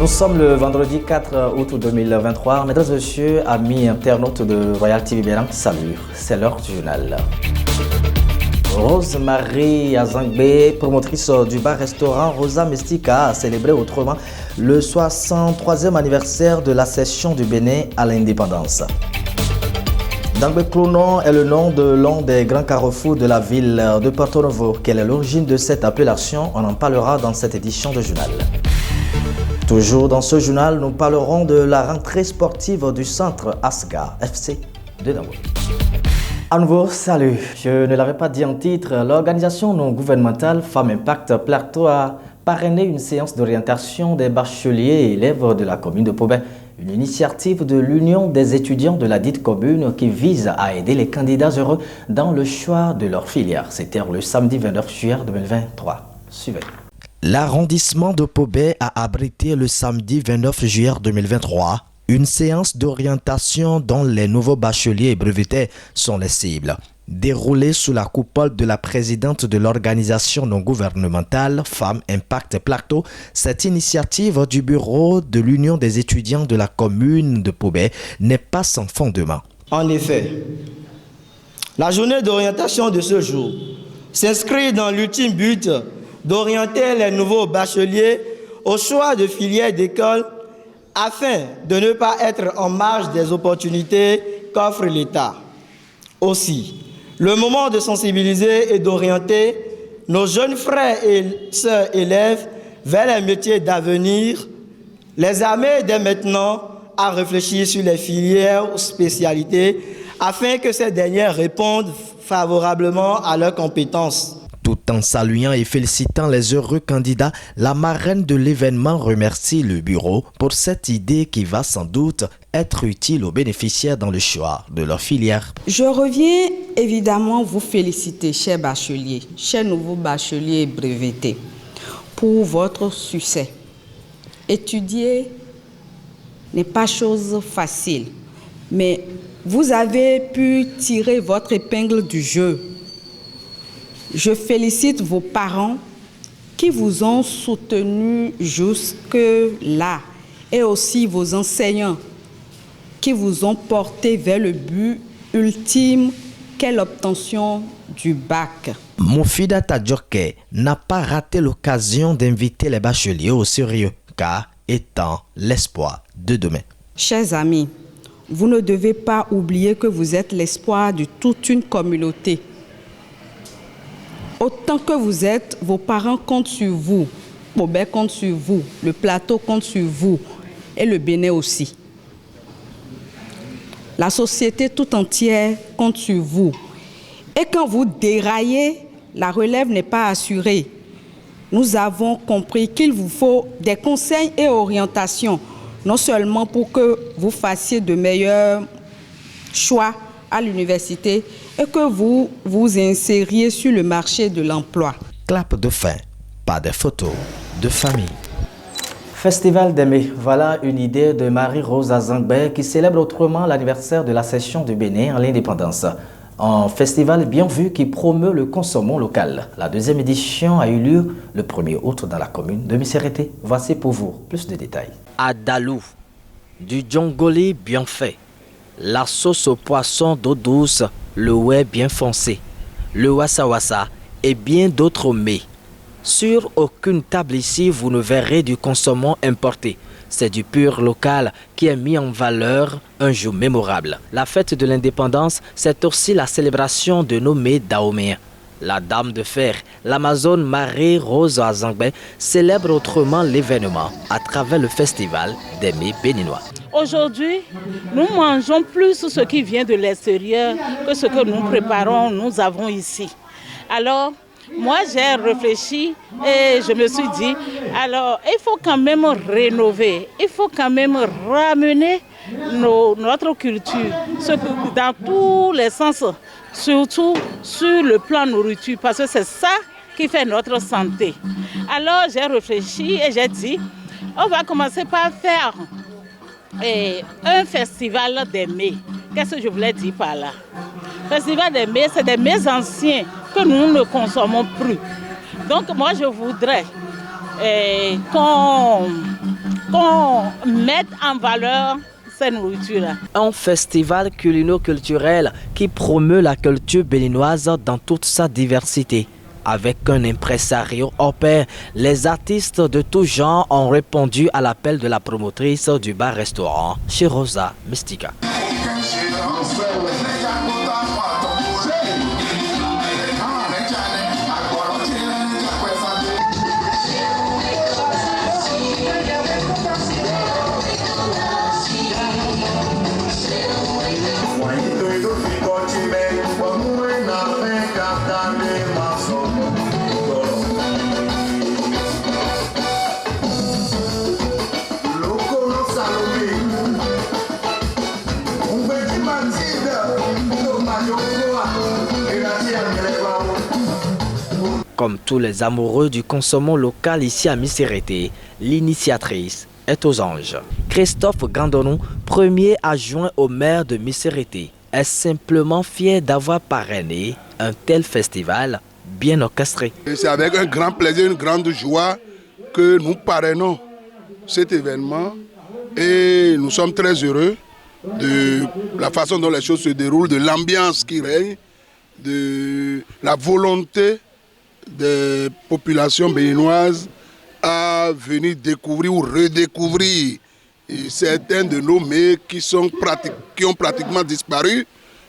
Nous sommes le vendredi 4 août 2023. Mesdames et messieurs, amis internautes de Royal TV Bénin, salut, c'est l'heure du journal. Rose-Marie Azangbe, promotrice du bar-restaurant Rosa Mestika, a célébré autrement le 63e anniversaire de l'accession du Bénin à l'indépendance. Dangbe Clonon est le nom de l'un des grands carrefours de la ville de Porto Novo. Quelle est l'origine de cette appellation? On en parlera dans cette édition de journal. Toujours dans ce journal, nous parlerons de la rentrée sportive du centre Asga FC de Dangbe. À nouveau, salut. Je ne l'avais pas dit en titre, l'organisation non gouvernementale Femmes Impact Plateau a parrainé une séance d'orientation des bacheliers et élèves de la commune de Pobé. Une initiative de l'Union des étudiants de la dite commune qui vise à aider les candidats heureux dans le choix de leur filière. C'était le samedi 29 juillet 2023. Suivez. L'arrondissement de Pobé a abrité le samedi 29 juillet 2023 une séance d'orientation dont les nouveaux bacheliers et brevetés sont les cibles. Déroulée sous la coupole de la présidente de l'organisation non gouvernementale Femmes Impact Plateau, cette initiative du bureau de l'Union des étudiants de la commune de Pobé n'est pas sans fondement. En effet, la journée d'orientation de ce jour s'inscrit dans l'ultime but d'orienter les nouveaux bacheliers au choix de filières d'école afin de ne pas être en marge des opportunités qu'offre l'État. Aussi, le moment de sensibiliser et d'orienter nos jeunes frères et sœurs élèves vers les métiers d'avenir, les amener dès maintenant à réfléchir sur les filières ou spécialités afin que ces dernières répondent favorablement à leurs compétences. Tout en saluant et félicitant les heureux candidats, la marraine de l'événement remercie le bureau pour cette idée qui va sans doute être utile aux bénéficiaires dans le choix de leur filière. Je reviens évidemment vous féliciter, chers bacheliers, chers nouveaux bacheliers brevetés, pour votre succès. Étudier n'est pas chose facile, mais vous avez pu tirer votre épingle du jeu. Je félicite vos parents qui vous ont soutenu jusque-là et aussi vos enseignants qui vous ont porté vers le but ultime qu'est l'obtention du bac. Moufida Tadjoke n'a pas raté l'occasion d'inviter les bacheliers au sérieux, car étant l'espoir de demain. Chers amis, vous ne devez pas oublier que vous êtes l'espoir de toute une communauté. Autant que vous êtes, vos parents comptent sur vous, Pobé compte sur vous, le plateau compte sur vous et le Bénin aussi. La société tout entière compte sur vous. Et quand vous déraillez, la relève n'est pas assurée. Nous avons compris qu'il vous faut des conseils et orientations, non seulement pour que vous fassiez de meilleurs choix à l'université et que vous vous insériez sur le marché de l'emploi. Clap de fin, pas de photos de famille. Festival d'aimer, voilà une idée de Marie-Rose Azangbe qui célèbre autrement l'anniversaire de l'accession du Bénin à l'indépendance. Un festival bien vu qui promeut le consommation local. La deuxième édition a eu lieu le 1er août dans la commune de Missérété. Voici pour vous plus de détails. À Dalou, du djongolé bien fait. La sauce au poisson d'eau douce, le whey bien foncé, le wassa-wassa et bien d'autres mets. Sur aucune table ici, vous ne verrez du consommant importé. C'est du pur local qui est mis en valeur un jour mémorable. La fête de l'indépendance, c'est aussi la célébration de nos mets dahoméens. La Dame de Fer, l'Amazone Marie-Rose Azangbe célèbre autrement l'événement à travers le festival des mets béninois. Aujourd'hui, nous mangeons plus ce qui vient de l'extérieur que ce que nous préparons, nous avons ici. Alors, moi j'ai réfléchi et je me suis dit, alors il faut quand même rénover, il faut quand même ramener notre culture dans tous les sens, surtout sur le plan nourriture, parce que c'est ça qui fait notre santé. Alors j'ai réfléchi et j'ai dit, on va commencer par faire un festival des mets. Qu'est-ce que je voulais dire par là? Festival des mets, c'est des mets anciens que nous ne consommons plus. Donc moi je voudrais qu'on qu'on mette en valeur ces nourritures-là. Un festival culino-culturel qui promeut la culture béninoise dans toute sa diversité. Avec un impresario hors pair, les artistes de tout genre ont répondu à l'appel de la promotrice du bar-restaurant chez Rosa Mystica. Comme tous les amoureux du consommant local ici à Missérété, l'initiatrice est aux anges. Christophe Gandonou, premier adjoint au maire de Missérété, est simplement fier d'avoir parrainé un tel festival bien orchestré. C'est avec un grand plaisir, une grande joie que nous parrainons cet événement et nous sommes très heureux de la façon dont les choses se déroulent, de l'ambiance qui règne, de la volonté des populations béninoises à venir découvrir ou redécouvrir certains de nos mets qui ont pratiquement disparu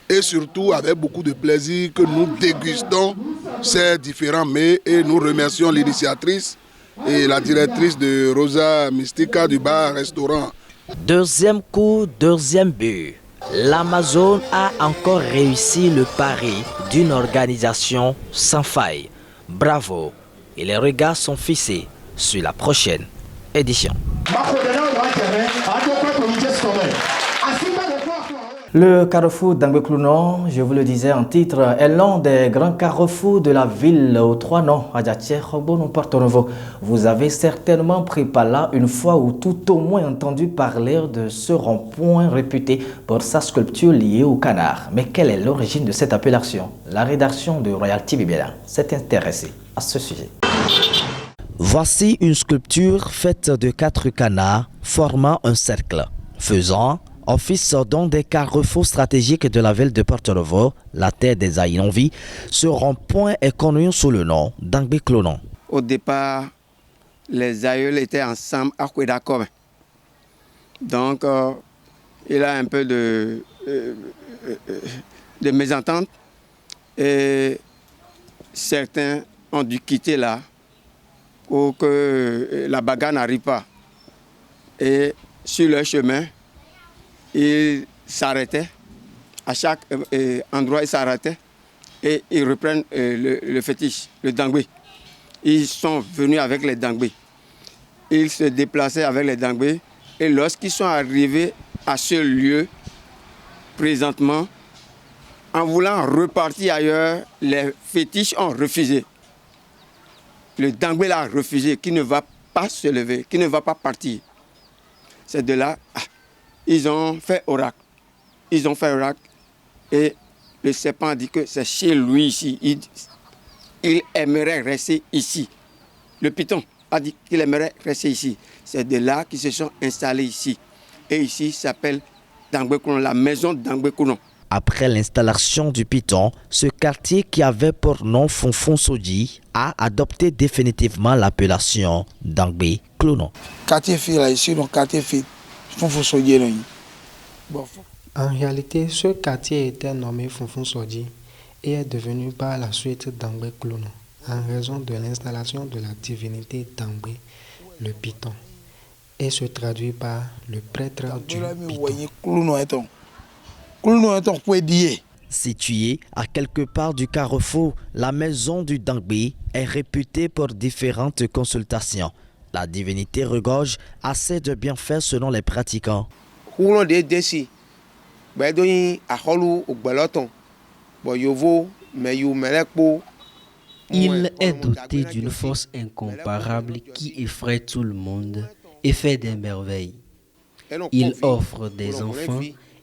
et surtout avec beaucoup de plaisir que nous dégustons ces différents mets et nous remercions l'initiatrice et la directrice de Rosa Mystica du bar-restaurant. Deuxième coup, deuxième but. L'Amazone a encore réussi le pari d'une organisation sans faille. Bravo, et les regards sont fixés sur la prochaine édition. Le carrefour d'Angbeklounon, je vous le disais en titre, est l'un des grands carrefours de la ville aux trois noms. Vous avez certainement pris par là une fois ou tout au moins entendu parler de ce rond-point réputé pour sa sculpture liée au canard. Mais quelle est l'origine de cette appellation? La rédaction de Royal TV Bénin s'est intéressée à ce sujet. Voici une sculpture faite de 4 canards formant un cercle, faisant office dans des carrefours stratégiques de la ville de Porto Novo, la terre des Aïnonvi. Ce rond-point est connu sous le nom d'Angbeklounon. Au départ, les aïeuls étaient ensemble à Kouédakom. Donc, il y a un peu de mésentente et certains ont dû quitter là pour que la bagarre n'arrive pas. Et sur leur chemin, ils s'arrêtaient. À chaque endroit, ils s'arrêtaient et ils reprennent le fétiche, le dangbe. Ils sont venus avec les dangbe. Ils se déplaçaient avec les dangbe. Et lorsqu'ils sont arrivés à ce lieu, présentement, en voulant repartir ailleurs, les fétiches ont refusé. Le dangbe l'a refusé, qui ne va pas se lever, qui ne va pas partir. C'est de là, ils ont fait oracle. Ils ont fait oracle et le serpent a dit que c'est chez lui ici. Il aimerait rester ici. Le python a dit qu'il aimerait rester ici. C'est de là qu'ils se sont installés ici. Et ici s'appelle Dangbekounon, la maison d'Angbekounon. Après l'installation du python, ce quartier qui avait pour nom Fonfon-Sodi a adopté définitivement l'appellation d'Angbeklounon. Quartier fille là ici, donc quartier fille Fonfon-Sodi. En réalité, ce quartier était nommé Fonfon-Sodi et est devenu par la suite d'Angbeklounon en raison de l'installation de la divinité d'Angbe, le python, et se traduit par le prêtre du python. Située à quelque part du carrefour, la maison du Dangbe est réputée pour différentes consultations. La divinité regorge assez de bienfaits selon les pratiquants. Il est doté d'une force incomparable qui effraie tout le monde et fait des merveilles. Il offre des enfants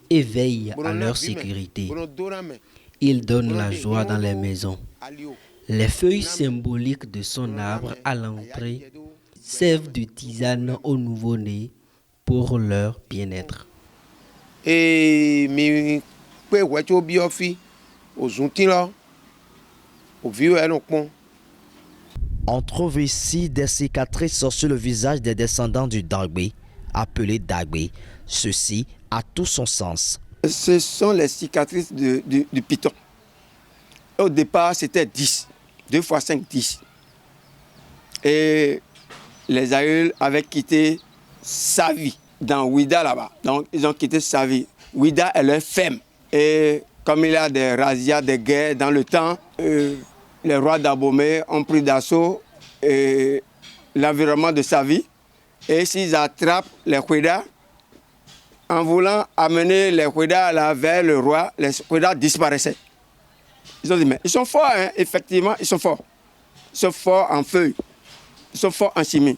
et veille à leur sécurité. Il donne la joie dans les maisons. Les feuilles symboliques de son arbre à l'entrée servent de tisane aux nouveau-nés pour leur bien-être. Et mi pe wecho biofi ozuntin là au vieux elle pont. On trouve ici des cicatrices sur le visage des descendants du Dangbe, appelés Dagbe. Ceci a tout son sens. Ce sont les cicatrices du python. Au départ, c'était 10. 2 fois 5, 10. Et les aïeuls avaient quitté Savi, dans Ouida là-bas. Donc, ils ont quitté Savi. Ouida est leur ferme. Et comme il y a des razzias, des guerres dans le temps, les rois d'Abomey ont pris d'assaut l'environnement de Savi. Et s'ils attrapent les Ouida, en voulant amener les Ouida vers le roi, les Ouida disparaissaient. Ils ont dit, mais ils sont forts, hein? Effectivement, ils sont forts. Ils sont forts en feuilles, ils sont forts en chimie.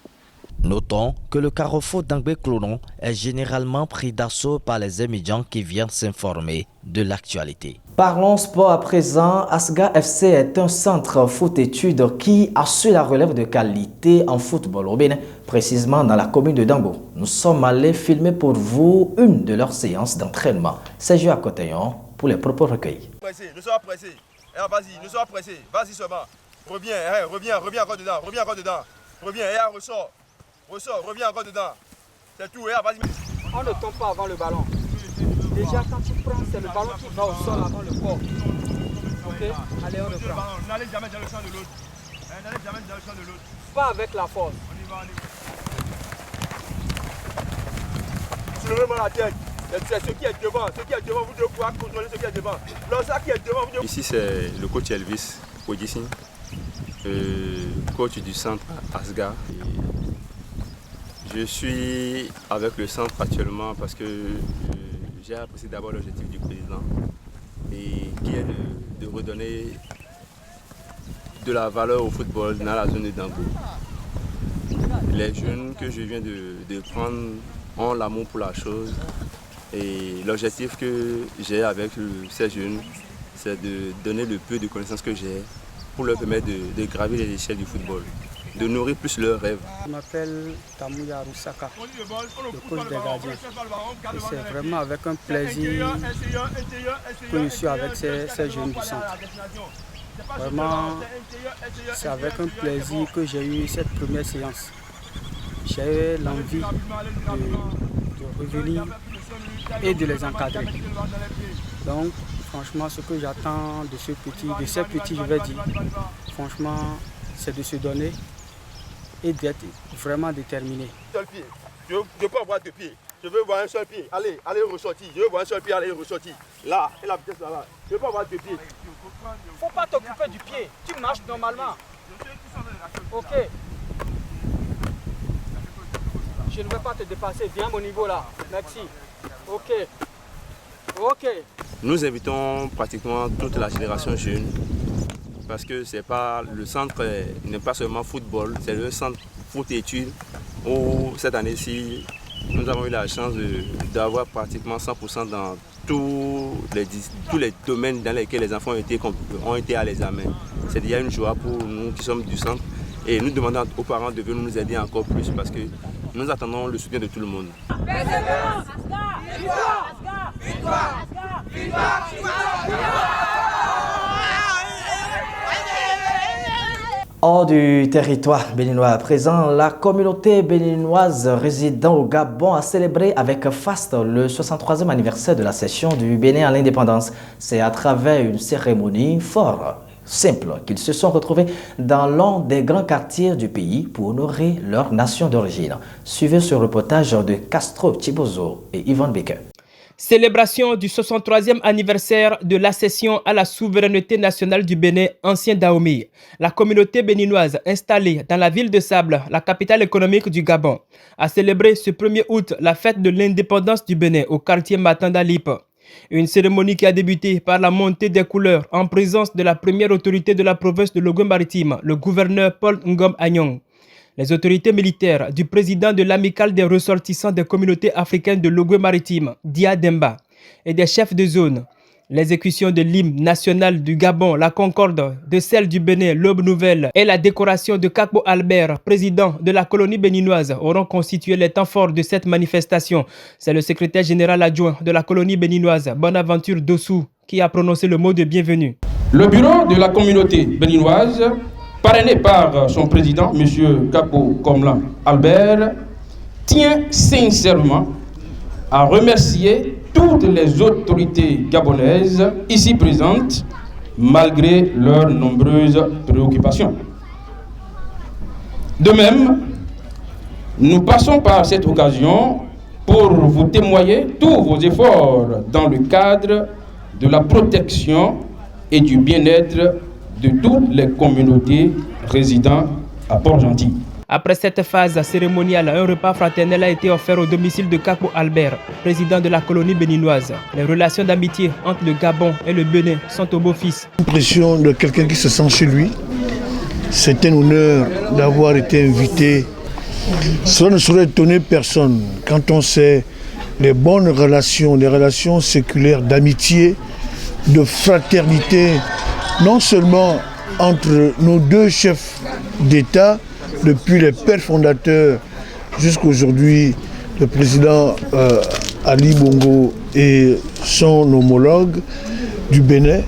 Notons que le carrefour d'Angbé-Clonon est généralement pris d'assaut par les étudiants qui viennent s'informer de l'actualité. Parlons sport à présent. Asga FC est un centre foot-études qui assure la relève de qualité en football au Bénin, précisément dans la commune de Dango. Nous sommes allés filmer pour vous une de leurs séances d'entraînement. Sergio Akotayon pour les propos recueillis. Ne sois pas pressé. Vas-y, ne sois pas pressé. Vas-y seulement. Reviens encore dedans. Reviens, ressort, reviens encore dedans. C'est tout, vas-y. On ne tombe pas avant le ballon. Déjà, quand tu prends, c'est le ballon qui va au sol avant le corps. Ok? Allez, on reprend. N'allez jamais dans le champ de l'autre. Pas avec la force. On y va. Soulevez-moi la tête. C'est ce qui est devant, vous devez pouvoir contrôler ce qui est devant. Ça qui est devant, vous devez... Ici, c'est le coach Elvis Odissin, coach du centre Asga. Je suis avec le centre actuellement parce que j'ai apprécié d'abord l'objectif du président et qui est de redonner de la valeur au football dans la zone de Dango. Les jeunes que je viens de prendre ont l'amour pour la chose. Et l'objectif que j'ai avec ces jeunes, c'est de donner le peu de connaissances que j'ai pour leur permettre de gravir les échelles du football, de nourrir plus leurs rêves. Je m'appelle Tamouya Roussaka, le coach des gardiens. Et c'est vraiment avec un plaisir que je suis avec ces jeunes du centre. Vraiment, c'est avec un plaisir que j'ai eu cette première séance. J'ai l'envie de revenir et de les encadrer. Donc, franchement, ce que j'attends de ces petits, je vais dire, franchement, c'est de se donner et d'être vraiment déterminé. Seul pied. Je peux avoir deux pieds. Je veux voir un seul pied. Allez, ressortir. Je veux voir un seul pied, allez, ressortir. Là, et la vitesse là. Je peux avoir deux pieds. Faut pas t'occuper du pied. Tu marches normalement. Ok. Je ne vais pas te dépasser. Viens à mon niveau là. Merci. Ok. Nous invitons pratiquement toute la génération jeune parce que le centre n'est pas seulement football, c'est le centre foot-études où cette année-ci, nous avons eu la chance d'avoir pratiquement 100% dans tous les domaines dans lesquels les enfants ont été à l'examen. C'est déjà une joie pour nous qui sommes du centre et nous demandons aux parents de venir nous aider encore plus parce que nous attendons le soutien de tout le monde. Hors du territoire béninois à présent, la communauté béninoise résidant au Gabon a célébré avec faste le 63e anniversaire de la cession du Bénin à l'indépendance. C'est à travers une cérémonie fort simple qu'ils se sont retrouvés dans l'un des grands quartiers du pays pour honorer leur nation d'origine. Suivez ce reportage de Castro Chibozo et Yvonne Baker. Célébration du 63e anniversaire de l'accession à la souveraineté nationale du Bénin, ancien Dahomey. La communauté béninoise installée dans la ville de Sable, la capitale économique du Gabon, a célébré ce 1er août la fête de l'indépendance du Bénin au quartier Matanda Lipe. Une cérémonie qui a débuté par la montée des couleurs en présence de la première autorité de la province de Logoué-Maritime, le gouverneur Paul Ngom Agnon. Les autorités militaires du président de l'amicale des ressortissants des communautés africaines de Logoué-Maritime, Dia Demba, et des chefs de zone, L'exécution de l'hymne national du Gabon, la concorde de celle du Bénin, l'Aube Nouvelle et la décoration de Kakpo Albert, président de la colonie béninoise, auront constitué les temps forts de cette manifestation. C'est le secrétaire général adjoint de la colonie béninoise, Bonaventure Dossou, qui a prononcé le mot de bienvenue. Le bureau de la communauté béninoise, parrainé par son président, M. Kakpo Albert, tient sincèrement à remercier toutes les autorités gabonaises ici présentes, malgré leurs nombreuses préoccupations. De même, nous passons par cette occasion pour vous témoigner tous vos efforts dans le cadre de la protection et du bien-être de toutes les communautés résidant à Port-Gentil. Après cette phase cérémoniale, un repas fraternel a été offert au domicile de Kakpo Albert, président de la colonie béninoise. Les relations d'amitié entre le Gabon et le Bénin sont au beau fixe. L'impression de quelqu'un qui se sent chez lui. C'est un honneur d'avoir été invité. Cela ne saurait étonner personne quand on sait les bonnes relations, les relations séculaires d'amitié, de fraternité, non seulement entre nos deux chefs d'État, depuis les pères fondateurs jusqu'à aujourd'hui, le président Ali Bongo et son homologue du Bénin,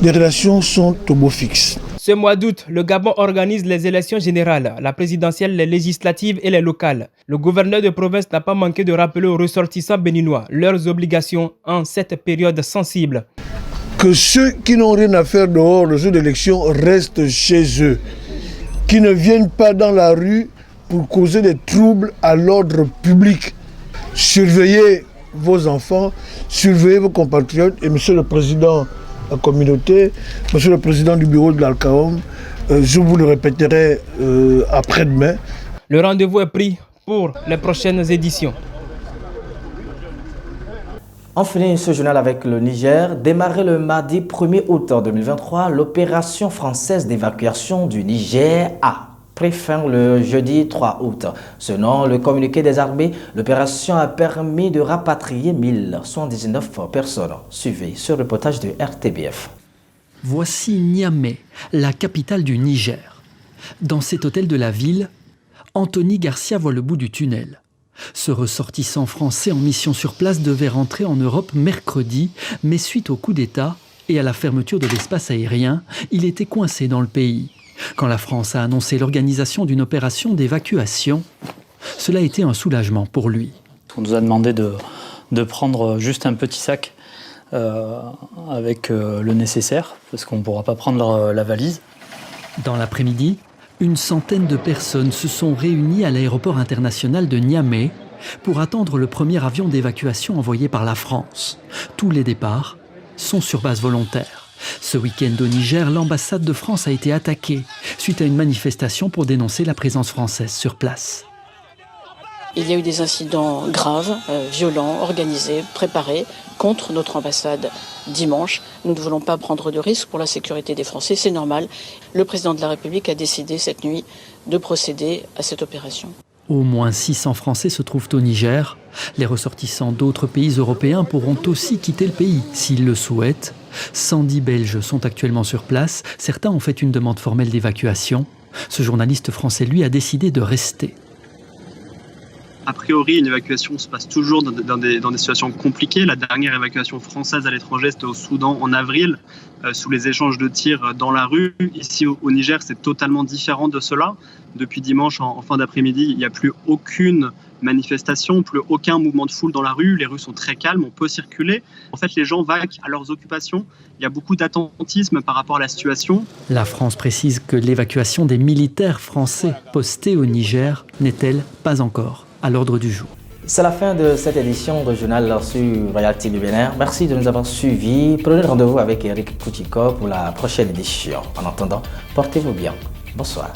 les relations sont au beau fixe. Ce mois d'août, le Gabon organise les élections générales, la présidentielle, les législatives et les locales. Le gouverneur de province n'a pas manqué de rappeler aux ressortissants béninois leurs obligations en cette période sensible. Que ceux qui n'ont rien à faire dehors le jour d'élection restent chez eux, qui ne viennent pas dans la rue pour causer des troubles à l'ordre public. Surveillez vos enfants, surveillez vos compatriotes. Et monsieur le président de la communauté, monsieur le président du bureau de l'Alcaom, je vous le répéterai après-demain. Le rendez-vous est pris pour les prochaines éditions. On finit ce journal avec le Niger. Démarré le mardi 1er août 2023, l'opération française d'évacuation du Niger a pris fin le jeudi 3 août. Selon le communiqué des armées, l'opération a permis de rapatrier 1119 personnes. Suivez ce reportage de RTBF. Voici Niamey, la capitale du Niger. Dans cet hôtel de la ville, Anthony Garcia voit le bout du tunnel. Ce ressortissant français en mission sur place devait rentrer en Europe mercredi, mais suite au coup d'État et à la fermeture de l'espace aérien, il était coincé dans le pays. Quand la France a annoncé l'organisation d'une opération d'évacuation, cela a été un soulagement pour lui. On nous a demandé de prendre juste un petit sac avec le nécessaire, parce qu'on ne pourra pas prendre la valise. Dans l'après-midi, une centaine de personnes se sont réunies à l'aéroport international de Niamey pour attendre le premier avion d'évacuation envoyé par la France. Tous les départs sont sur base volontaire. Ce week-end au Niger, l'ambassade de France a été attaquée suite à une manifestation pour dénoncer la présence française sur place. Il y a eu des incidents graves, violents, organisés, préparés contre notre ambassade dimanche. Nous ne voulons pas prendre de risques pour la sécurité des Français, c'est normal. Le président de la République a décidé cette nuit de procéder à cette opération. Au moins 600 Français se trouvent au Niger. Les ressortissants d'autres pays européens pourront aussi quitter le pays s'ils le souhaitent. 110 Belges sont actuellement sur place. Certains ont fait une demande formelle d'évacuation. Ce journaliste français, lui, a décidé de rester. A priori, une évacuation se passe toujours dans des situations compliquées. La dernière évacuation française à l'étranger, c'était au Soudan en avril, sous les échanges de tirs dans la rue. Ici au Niger, c'est totalement différent de cela. Depuis dimanche, en fin d'après-midi, il n'y a plus aucune manifestation, plus aucun mouvement de foule dans la rue. Les rues sont très calmes, on peut circuler. En fait, les gens vaquent à leurs occupations. Il y a beaucoup d'attentisme par rapport à la situation. La France précise que l'évacuation des militaires français postés au Niger n'est-elle pas encore à l'ordre du jour. C'est la fin de cette édition de journal sur Royal TV Bénin. Merci de nous avoir suivis. Prenez rendez-vous avec Eric Koutiko pour la prochaine édition. En attendant, portez-vous bien. Bonsoir.